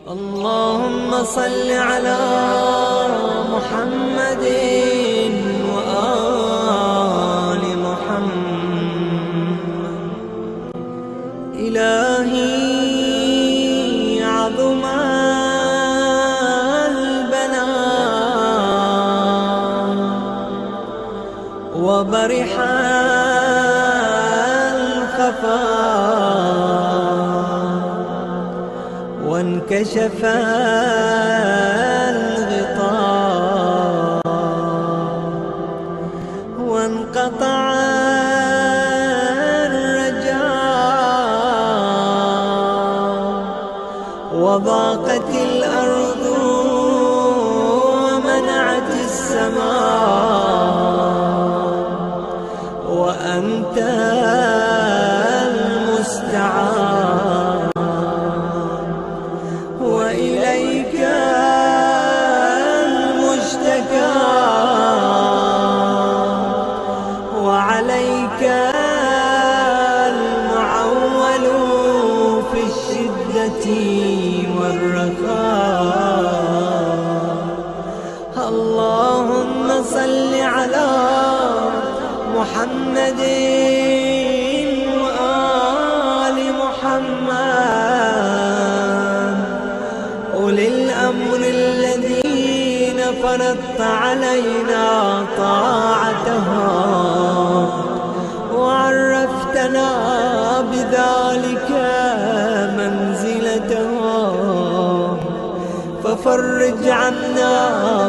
اللهم صل على محمد وآل محمد. إلهي عظم البلاء وبرح الخفاء وانكشف الغطاء وانقطع الرجاء وضاقت الأرض ومنعت السماء وأنت المستعان وإليك المشتكى وعليك المعول في الشدة والرخاء. اللهم صل على محمد وآل محمد أولي الأمر الذين فرضت علينا طاعتهم وعرفتنا بذلك منزلتهم، ففرج عنا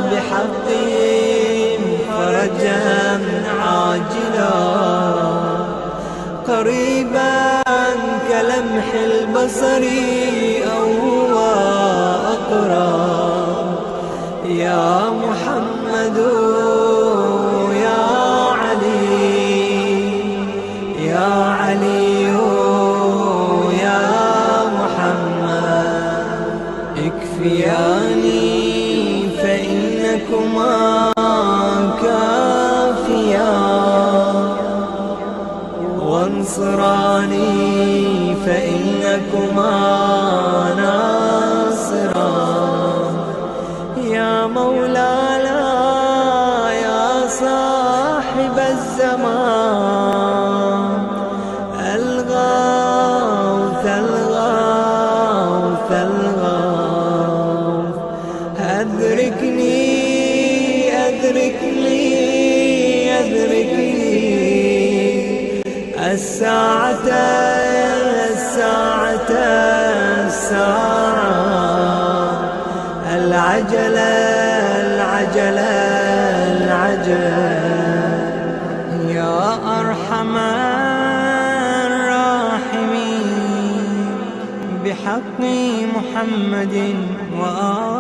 بحقهم فرجا عاجلا قريبا كلمح البصر أو هو أقرب. يا محمد يا علي يا علي يا محمد اكفياني فإنكما كافيان وانصراني فإنكما ناصران. يا مولانا يا صاحب الزمان الغوث الغوث الغوث أدركني أدركني أدركني الساعة الساعة الساعة العجلة العجلة العجلة. يا أرحم الراحمين بحق محمد وآله